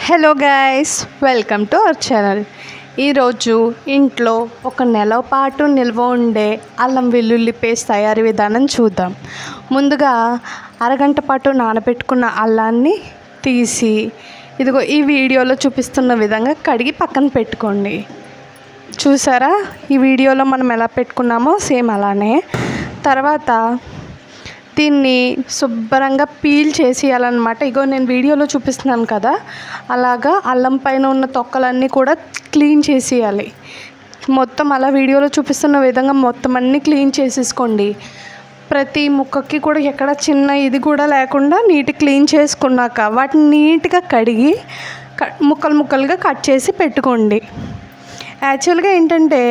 Hello guys, welcome to our channel. ఈరోజు ఇంట్లో ఒక నెల పాటు నిల్వ ఉండే అల్లం వెల్లుల్లి పేస్ట్ తయారీ విధానం చూద్దాం. ముందుగా అరగంట పాటు నానబెట్టుకున్న అల్లాన్ని తీసి ఇదిగో ఈ వీడియోలో చూపిస్తున్న విధంగా కడిగి పక్కన పెట్టుకోండి. చూసారా, ఈ వీడియోలో మనం ఎలా పెట్టుకున్నామో సేమ్ అలానే. తర్వాత దీన్ని శుభ్రంగా పీల్ చేసేయాలన్నమాట. ఇగో నేను వీడియోలో చూపిస్తున్నాను కదా, అలాగా అల్లం పైన ఉన్న తొక్కలన్నీ కూడా క్లీన్ చేసేయాలి. మొత్తం అలా వీడియోలో చూపిస్తున్న విధంగా మొత్తం అన్నీ క్లీన్ చేసేసుకోండి. ప్రతి ముక్కకి కూడా ఎక్కడ చిన్న ఇది కూడా లేకుండా నీట్గా క్లీన్ చేసుకున్నాక వాటిని నీట్గా కడిగి ముక్కలుగా కట్ చేసి పెట్టుకోండి. యాక్చువల్గా ఏంటంటే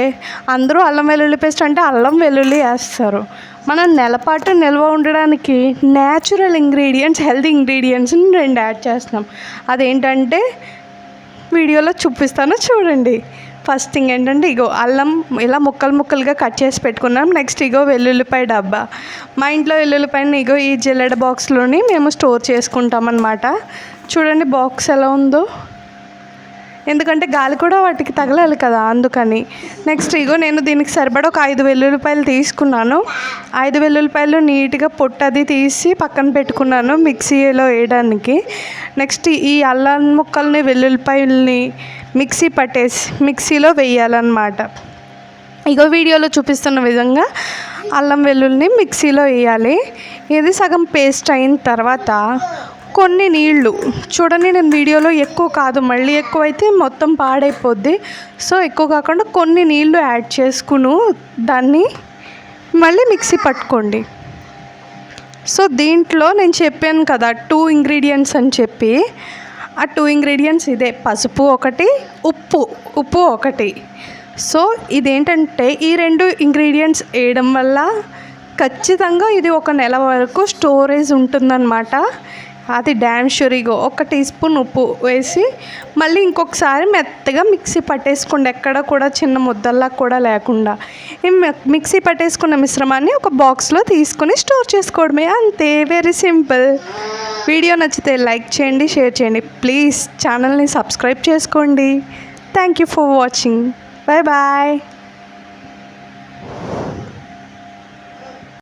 అందరూ అల్లం వెల్లుల్లి పేస్ట్ అంటే అల్లం వెల్లుల్లి వేస్తారు. మనం నెలపాటు నిల్వ ఉండడానికి న్యాచురల్ ఇంగ్రీడియంట్స్, హెల్తీ ఇంగ్రీడియంట్స్ని 2 యాడ్ చేస్తున్నాం. అదేంటంటే వీడియోలో చూపిస్తాను చూడండి. ఫస్ట్ థింగ్ ఏంటంటే ఇగో అల్లం ఇలా ముక్కలుగా కట్ చేసి పెట్టుకున్నాం. నెక్స్ట్ ఇగో వెల్లుల్లిపాయ డబ్బా. మా ఇంట్లో వెల్లుల్లిపాయని ఇగో ఈ జల్లెడ బాక్స్లోని మేము స్టోర్ చేసుకుంటాం అన్నమాట. చూడండి బాక్స్ ఎలా ఉందో, ఎందుకంటే గాలి కూడా వాటికి తగలాలి కదా, అందుకని. నెక్స్ట్ ఇగో నేను దీనికి సరిపడా ఒక 5 వెల్లుల్లిపాయలు తీసుకున్నాను. 5 వెల్లుల్లిపాయలు నీట్గా పొట్టది తీసి పక్కన పెట్టుకున్నాను మిక్సీలో వేయడానికి. నెక్స్ట్ ఈ అల్లం ముక్కల్ని వెల్లుల్లిపాయల్ని మిక్సీలో వేయాలన్నమాట. ఇగో వీడియోలో చూపిస్తున్న విధంగా అల్లం వెల్లుల్లిని మిక్సీలో వేయాలి. ఇది సగం పేస్ట్ అయిన తర్వాత కొన్ని నీళ్ళు చూడండి, నేను వీడియోలో ఎక్కువ కాదు, మళ్ళీ ఎక్కువైతే మొత్తం పాడైపోద్ది. సో ఎక్కువ కాకుండా కొన్ని నీళ్ళు యాడ్ చేసుకుని దాన్ని మళ్ళీ మిక్సీ పట్టుకోండి. సో దీంట్లో నేను చెప్పాను కదా 2 ఇంగ్రీడియంట్స్ అని చెప్పి, ఆ 2 ఇంగ్రీడియంట్స్ ఇదే: పసుపు ఒకటి, ఉప్పు ఒకటి. సో ఇదేంటంటే ఈ 2 ఇంగ్రీడియంట్స్ వేయడం వల్ల ఖచ్చితంగా ఇది ఒక నెల వరకు స్టోరేజ్ ఉంటుందన్నమాట. అది డ్యామ్ షూరిగో. 1 టీ స్పూన్ ఉప్పు వేసి మళ్ళీ ఇంకొకసారి మెత్తగా మిక్సీ పట్టేసుకోండి, ఎక్కడ కూడా చిన్న ముద్దల్లా కూడా లేకుండా. ఈ మిక్సీ పట్టేసుకున్న మిశ్రమాన్ని ఒక బాక్స్లో తీసుకొని స్టోర్ చేసుకోవడమే, అంతే. Very simple. వీడియో నచ్చితే లైక్ చేయండి, షేర్ చేయండి. ప్లీజ్ ఛానల్ని సబ్స్క్రైబ్ చేసుకోండి. Thank you for watching. Bye bye.